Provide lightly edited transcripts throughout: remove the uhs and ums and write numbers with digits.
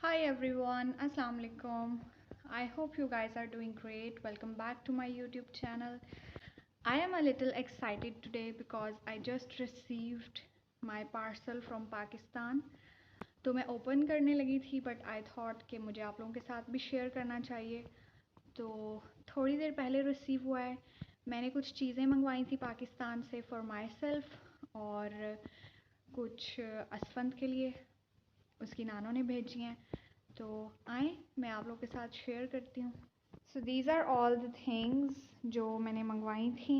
Hi everyone, Assalamu alaikum. I hope you guys are doing great. Welcome back to my YouTube channel. I am a little excited today because I just received my parcel from Pakistan. तो मैं open करने लगी थी but I thought कि मुझे आप लोगों के साथ भी शेयर करना चाहिए। तो थोड़ी देर पहले रिसीव हुआ है। मैंने कुछ चीज़ें मंगवाई थी पाकिस्तान से फॉर माई सेल्फ और कुछ असफंद के लिए उसकी नानों ने भेजी हैं। तो आए मैं आप लोग के साथ शेयर करती हूँ। So these are all the things जो मैंने मंगवाई थी।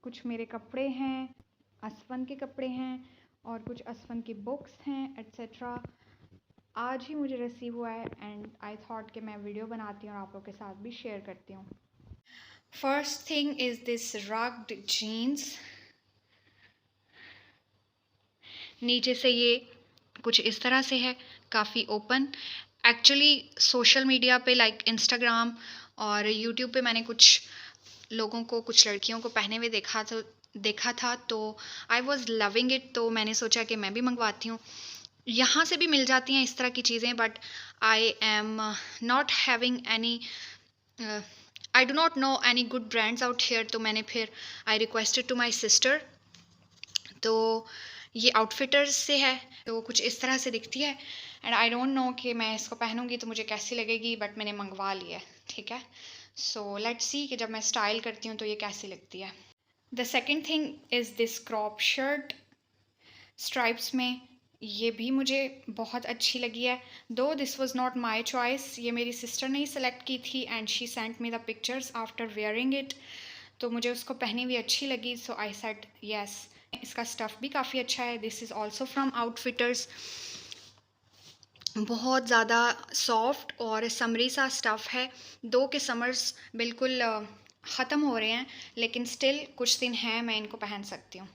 कुछ मेरे कपड़े हैं, असफन के कपड़े हैं और कुछ असफन की बुक्स हैं एट्सेट्रा। आज ही मुझे रिसीव हुआ है एंड आई थॉट कि मैं वीडियो बनाती हूँ और आप लोग के साथ भी शेयर करती हूँ। First thing is this rugged jeans. नीचे से ये कुछ इस तरह से है, काफ़ी ओपन। एक्चुअली सोशल मीडिया पे लाइक इंस्टाग्राम और यूट्यूब पे मैंने कुछ लोगों को, कुछ लड़कियों को पहने हुए देखा था तो आई वॉज़ लविंग इट। तो मैंने सोचा कि मैं भी मंगवाती हूँ। यहाँ से भी मिल जाती हैं इस तरह की चीज़ें but I am not having any, I do not know any good brands out here. तो मैंने फिर I requested to my sister. तो ये आउटफिटर्स से है, तो कुछ इस तरह से दिखती है एंड आई डोंट नो कि मैं इसको पहनूंगी तो मुझे कैसी लगेगी बट मैंने मंगवा ली है, ठीक है। सो लेट्स सी कि जब मैं स्टाइल करती हूँ तो ये कैसी लगती है। The second thing is this crop shirt stripes में। ये भी मुझे बहुत अच्छी लगी है। दो this was not my choice, ये मेरी सिस्टर ने ही सेलेक्ट की थी and she sent me the pictures after wearing it. तो मुझे उसको पहनी हुई अच्छी लगी सो आई सेड यस। इसका स्टफ़ भी काफ़ी अच्छा है। This is also from outfitters. बहुत ज़्यादा सॉफ्ट और समरी सा स्टफ़ है। दो के समर्स बिल्कुल ख़त्म हो रहे हैं लेकिन स्टिल कुछ दिन हैं, मैं इनको पहन सकती हूँ।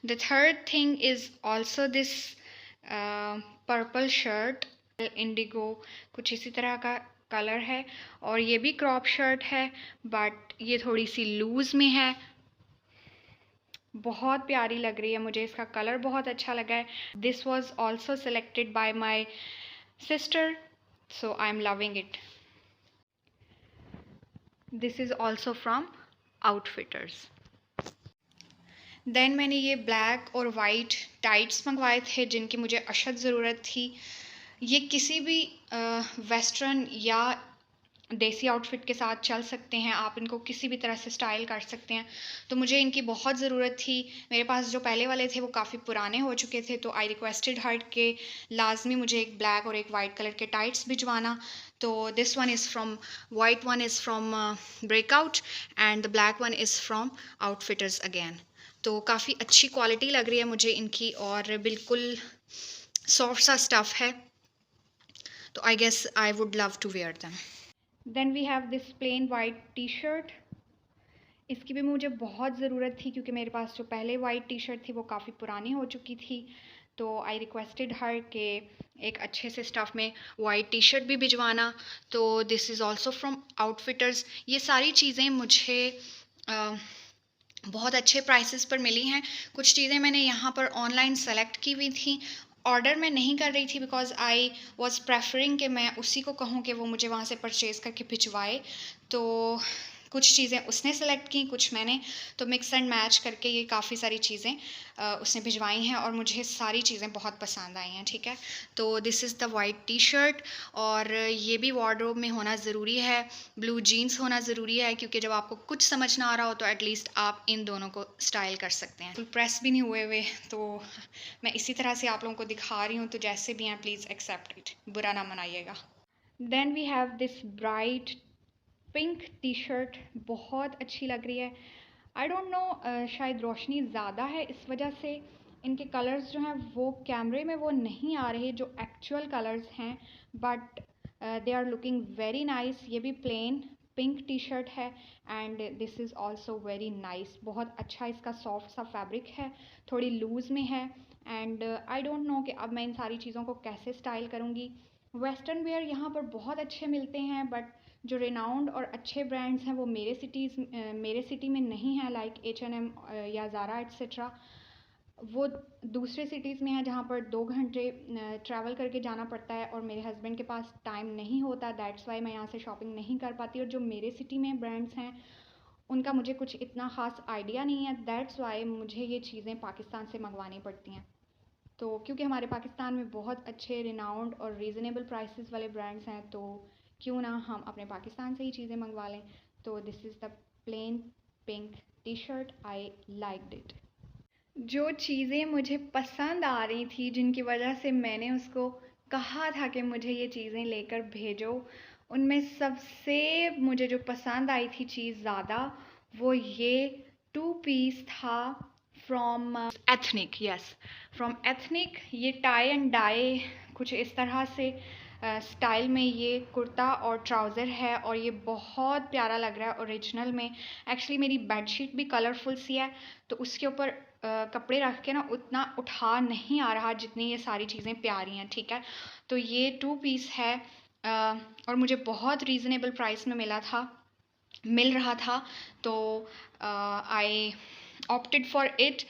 The third thing is also this purple shirt, Indigo कुछ इसी तरह का कलर है और ये भी क्रॉप शर्ट है बट ये थोड़ी सी लूज़ में है। बहुत प्यारी लग रही है, मुझे इसका कलर बहुत अच्छा लगा है। This was also selected by my sister so I am loving it. This is also from Outfitters. Then मैंने ये ब्लैक और वाइट टाइट्स मंगवाए थे जिनकी मुझे अशद ज़रूरत थी। ये किसी भी वेस्टर्न या देसी आउटफिट के साथ चल सकते हैं, आप इनको किसी भी तरह से स्टाइल कर सकते हैं। तो मुझे इनकी बहुत ज़रूरत थी। मेरे पास जो पहले वाले थे वो काफ़ी पुराने हो चुके थे तो आई रिक्वेस्टेड हर के लाजमी मुझे एक ब्लैक और एक वाइट कलर के टाइट्स भिजवाना। तो this one is from, white one is from breakout and the black one is from outfitters again. तो काफ़ी अच्छी क्वालिटी लग रही है मुझे इनकी और बिल्कुल सॉफ्ट सा स्टफ़ है। तो I guess I would love to wear them. Then we have this plain white T shirt. इसकी भी मुझे बहुत ज़रूरत थी क्योंकि मेरे पास जो पहले वाइट टी शर्ट थी वो काफ़ी पुरानी हो चुकी थी। तो आई रिक्वेस्टेड हर के एक अच्छे से स्टफ़ में वाइट टी शर्ट भी भिजवाना। तो this is also from outfitters. ये सारी चीज़ें मुझे बहुत अच्छे प्राइसेस पर मिली हैं। कुछ चीज़ें मैंने यहाँ पर ऑनलाइन सेलेक्ट की हुई थी, ऑर्डर मैं नहीं कर रही थी बिकॉज़ आई वाज़ प्रेफरिंग कि मैं उसी को कहूँ कि वो मुझे वहाँ से परचेज़ करके भिजवाए। तो कुछ चीज़ें उसने सेलेक्ट की, कुछ मैंने, तो मिक्स एंड मैच करके ये काफ़ी सारी चीज़ें उसने भिजवाई हैं और मुझे सारी चीज़ें बहुत पसंद आई हैं, ठीक है। तो this is the white T shirt और ये भी वार्डरोब में होना ज़रूरी है। ब्लू जीन्स होना ज़रूरी है क्योंकि जब आपको कुछ समझ ना आ रहा हो तो एटलीस्ट आप इन दोनों को स्टाइल कर सकते हैं। फुल प्रेस भी नहीं हुए हुए तो मैं इसी तरह से आप लोगों को दिखा रही हूँ, तो जैसे भी हैं प्लीज़ एक्सेप्ट इट, बुरा ना मनाइएगा। Then we have this bright pink T shirt, बहुत अच्छी लग रही है। आई डोंट नो, शायद रोशनी ज़्यादा है इस वजह से इनके कलर्स जो हैं वो कैमरे में वो नहीं आ रहे जो एक्चुअल कलर्स हैं but they are looking very nice. ये भी प्लेन पिंक टी शर्ट है and this is also very nice. बहुत अच्छा इसका सॉफ्ट सा फैब्रिक है, थोड़ी लूज़ में है एंड आई डोंट नो कि अब मैं इन सारी चीज़ों को कैसे स्टाइल करूँगी। वेस्टर्न वेयर यहाँ पर बहुत अच्छे मिलते हैं बट जो रिनाउंड और अच्छे ब्रांड्स हैं वो मेरे सिटी में नहीं है, लाइक H&M या ज़ारा एट्सेट्रा। वो दूसरे सिटीज़ में है जहाँ पर 2 घंटे ट्रैवल करके जाना पड़ता है और मेरे हस्बैंड के पास टाइम नहीं होता, दैट्स वाई मैं यहाँ से शॉपिंग नहीं कर पाती। और जो मेरे सिटी में ब्रांड्स हैं उनका मुझे कुछ इतना ख़ास आइडिया नहीं है, दैट्स वाई मुझे ये चीज़ें पाकिस्तान से मंगवानी पड़ती हैं। तो क्योंकि हमारे पाकिस्तान में बहुत अच्छे रिनाउंड और रीज़नेबल प्राइसेस वाले ब्रांड्स हैं, तो क्यों ना हम अपने पाकिस्तान से ही चीज़ें मंगवा लें। तो this is the plain pink T shirt, I liked it. जो चीज़ें मुझे पसंद आ रही थी, जिनकी वजह से मैंने उसको कहा था कि मुझे ये चीज़ें लेकर भेजो, उनमें सबसे मुझे जो पसंद आई थी चीज़ ज़्यादा, वो ये 2 पीस था from ethnic. Yes, from ethnic. ये टाई एंड डाई कुछ इस तरह से स्टाइल में ये कुर्ता और ट्राउज़र है और ये बहुत प्यारा लग रहा है ओरिजिनल में। एक्चुअली मेरी बेडशीट भी कलरफुल सी है, तो उसके ऊपर कपड़े रख के ना उतना उठा नहीं आ रहा जितनी ये सारी चीज़ें प्यारी हैं, ठीक है। तो ये 2 पीस है और मुझे बहुत रीज़नेबल प्राइस में मिल रहा था, तो आई ऑप्टेड फॉर इट।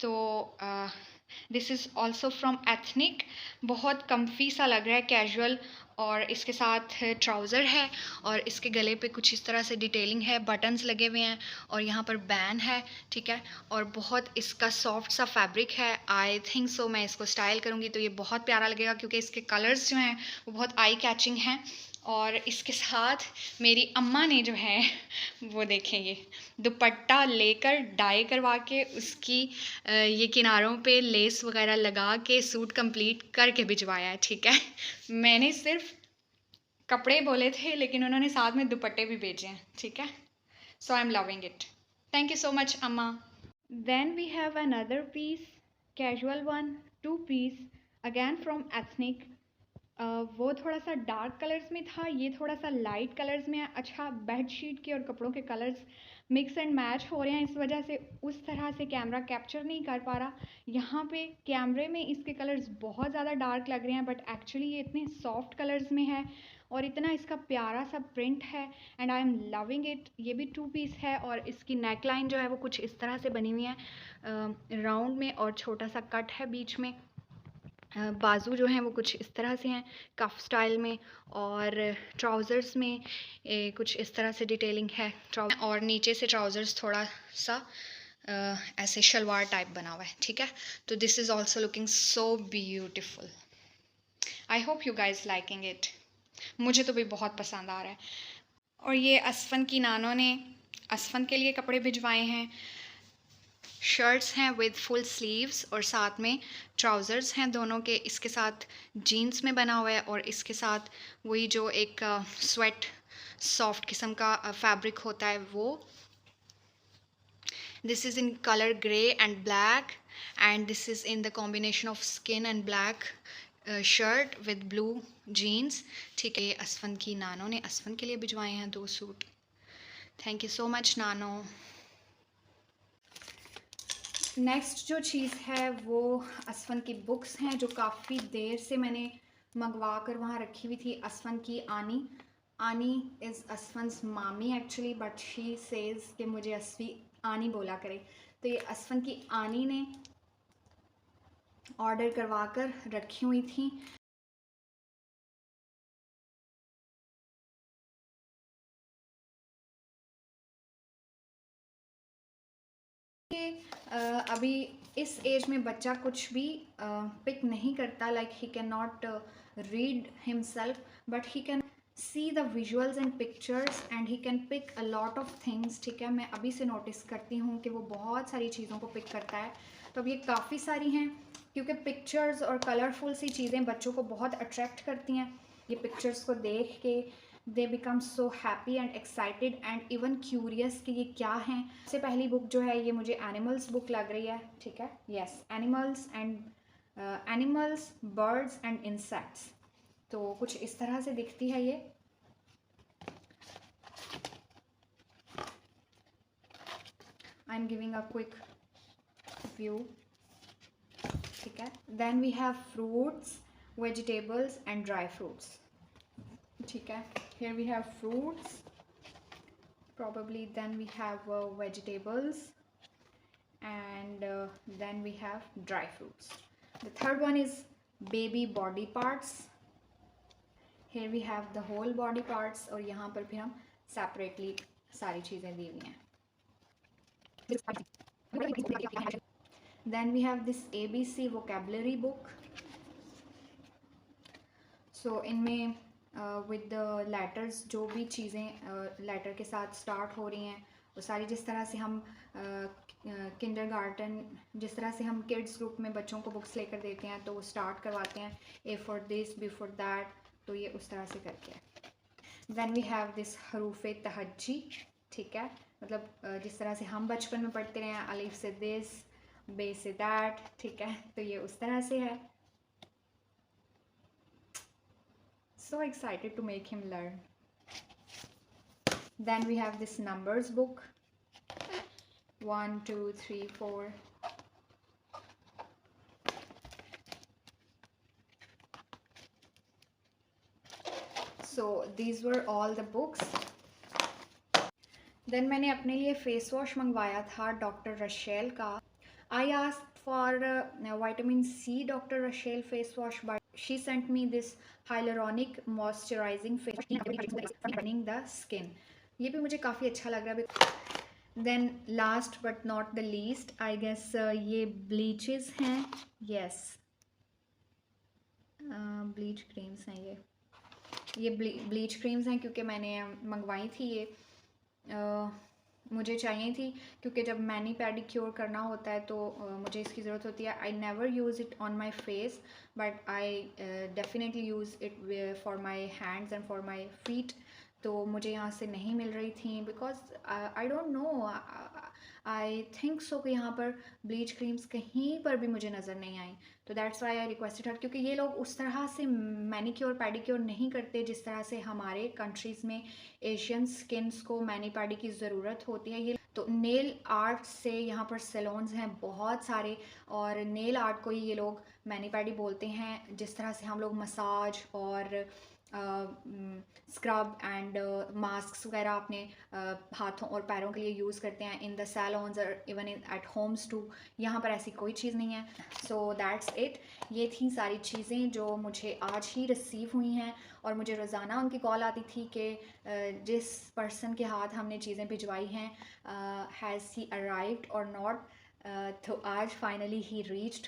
तो this is also from ethnic. बहुत कम्फी सा लग रहा है, कैजुअल, और इसके साथ ट्राउज़र है और इसके गले पे कुछ इस तरह से डिटेलिंग है, बटन्स लगे हुए हैं और यहाँ पर बैन है, ठीक है। और बहुत इसका सॉफ्ट सा फैब्रिक है। आई थिंक सो मैं इसको स्टाइल करूँगी तो ये बहुत प्यारा लगेगा, क्योंकि इसके कलर्स जो हैं वो बहुत आई कैचिंग हैं। और इसके साथ मेरी अम्मा ने जो है वो देखें, ये दुपट्टा लेकर डाई करवा के उसकी ये किनारों पे लेस वगैरह लगा के सूट कंप्लीट करके भिजवाया है, ठीक है। मैंने सिर्फ कपड़े बोले थे लेकिन उन्होंने साथ में दुपट्टे भी भेजे हैं, ठीक है। So I am loving it. Thank you so much अम्मा। Then we have another piece, casual one, 2 piece, again from ethnic. वो थोड़ा सा डार्क कलर्स में था, ये थोड़ा सा लाइट कलर्स में है। अच्छा, बेडशीट के और कपड़ों के कलर्स मिक्स एंड मैच हो रहे हैं, इस वजह से उस तरह से कैमरा कैप्चर नहीं कर पा रहा। यहाँ पे कैमरे में इसके कलर्स बहुत ज़्यादा डार्क लग रहे हैं, बट एक्चुअली ये इतने सॉफ्ट कलर्स में है और इतना इसका प्यारा सा प्रिंट है, and I am loving it. ये भी 2 पीस है और इसकी नेक लाइन जो है वो कुछ इस तरह से बनी हुई है राउंड में, और छोटा सा कट है बीच में। बाजू जो हैं वो कुछ इस तरह से हैं, कफ स्टाइल में, और ट्राउज़र्स में कुछ इस तरह से डिटेलिंग है और नीचे से ट्राउज़र्स थोड़ा सा ऐसे शलवार टाइप बना हुआ है, ठीक है। तो this is also looking so beautiful. I hope you guys liking it. मुझे तो भी बहुत पसंद आ रहा है। और ये असफन की नानों ने असफन के लिए कपड़े भिजवाए हैं। शर्ट्स हैं विद फुल स्लीव्स और साथ में ट्राउज़र्स हैं दोनों के। इसके साथ जीन्स में बना हुआ है और इसके साथ वही जो एक स्वेट सॉफ्ट किस्म का फैब्रिक होता है वो। This is in colour grey and black, and this is in the combination of skin and black shirt with blue jeans, ठीक है। असफन की नानो ने असफन के लिए भिजवाए हैं 2 suit. Thank you so much नानो। नेक्स्ट जो चीज़ है वो असफन की बुक्स हैं, जो काफ़ी देर से मैंने मंगवा कर वहाँ रखी हुई थी। असफन की आनी, आनी इज़ असफन्स मामी एक्चुअली, बट शी सेज़ कि मुझे असफी आनी बोला करे। तो ये असफन की आनी ने ऑर्डर करवा कर रखी हुई थी। अभी इस एज में बच्चा कुछ भी पिक नहीं करता, like he can not read himself, but he can see the visuals and pictures and he can pick a lot of things, ठीक है। मैं अभी से नोटिस करती हूँ कि वो बहुत सारी चीज़ों को पिक करता है। तो अब ये काफ़ी सारी हैं, क्योंकि पिक्चर्स और कलरफुल सी चीज़ें बच्चों को बहुत अट्रैक्ट करती हैं। ये पिक्चर्स को देख के they become so happy and excited and even curious कि ये क्या हैं। सबसे पहली बुक जो है ये मुझे एनिमल्स बुक लग रही है, ठीक है। Yes, animals, birds and insects. तो कुछ इस तरह से दिखती है ये। I am giving a quick view, ठीक है। Then we have fruits, vegetables and dry fruits, ठीक है। Here we have fruits, probably then we have vegetables, and then we have dry fruits. The third one is baby body parts. Here we have the whole body parts और यहाँ पर फिर हम separately सारी चीज़ें दी हुई हैं. Then we have this ABC vocabulary book. So इनमें with the letters जो भी चीज़ें letter के साथ start हो रही हैं वो सारी, जिस तरह से हम किंडरगार्टन, जिस तरह से हम किड्स ग्रुप में बच्चों को बुक्स लेकर देते हैं तो वो स्टार्ट करवाते हैं A for this, B for that, तो ये उस तरह से करके है. Then we have this हरूफ तहज्जी, ठीक है, मतलब जिस तरह से हम बचपन में पढ़ते रहे हैं, अलिफ से दिस, बे से दैट, ठीक है, तो ये उस तरह से है. So excited to make him learn. Then we have this numbers book. 1, 2, 3, 4. So these were all the books. Then मैंने अपने लिए फेस वॉश मंगवाया था डॉक्टर रशेल का. I asked for vitamin C Dr. Rachel face wash, but she sent me this hyaluronic moisturizing face wash cleaning the skin. ये भी मुझे काफ़ी अच्छा लग रहा है. Then last but not the least, I guess ये bleaches हैं. Yes, bleach creams हैं ये bleach creams हैं क्योंकि मैंने मंगवाई थी ये. मुझे चाहिए थी क्योंकि जब मैनी पेडिक्योर करना होता है तो मुझे इसकी ज़रूरत होती है. I never use it on my face but I definitely use it for my hands and for my feet. तो मुझे यहाँ से नहीं मिल रही थी because I don't know, I think so कि यहाँ पर ब्लीच क्रीम्स कहीं पर भी मुझे नज़र नहीं आई. तो दैट्स वाई आई रिक्वेस्टेड हर, क्योंकि ये लोग उस तरह से मैनिक्योर पेडिक्योर नहीं करते जिस तरह से हमारे कंट्रीज़ में एशियन स्किन्स को मैनी पैडी की ज़रूरत होती है. ये तो नेल आर्ट से यहाँ पर सैलून्स हैं बहुत सारे, और नेल आर्ट को ही ये लोग मैनी पैडी बोलते हैं. जिस तरह से हम लोग मसाज और स्क्रब एंड मास्क वगैरह अपने हाथों और पैरों के लिए यूज़ करते हैं इन द सैलून्स और even in at homes too, यहाँ पर ऐसी कोई चीज़ नहीं है. So that's it. ये थी सारी चीज़ें जो मुझे आज ही रिसीव हुई हैं, और मुझे रोज़ाना उनकी कॉल आती थी कि जिस पर्सन के हाथ हमने चीज़ें भिजवाई हैं हैज़ ही अराइव्ड और नॉट. तो आज finally he reached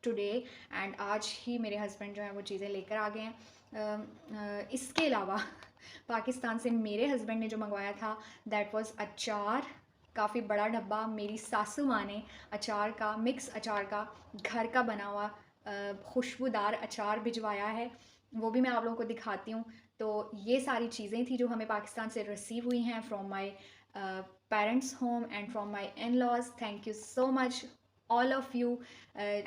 today, and आज ही मेरे हस्बैंड जो है वो चीज़ें लेकर आ गए हैं. इसके अलावा पाकिस्तान से मेरे हस्बैंड ने जो मंगवाया था दैट वाज अचार. काफ़ी बड़ा डब्बा मेरी सासू माँ ने अचार का, मिक्स अचार का, घर का बना हुआ खुशबूदार अचार भिजवाया है. वो भी मैं आप लोगों को दिखाती हूँ. तो ये सारी चीज़ें थी जो हमें पाकिस्तान से रिसीव हुई हैं from my parents home and from my in laws. Thank you so much all of you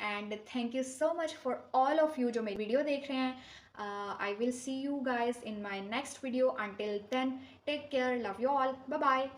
and thank you so much for all of you जो मेरी वीडियो देख रहे हैं. I will see you guys in my next video. Until then, take care, love you all, bye bye.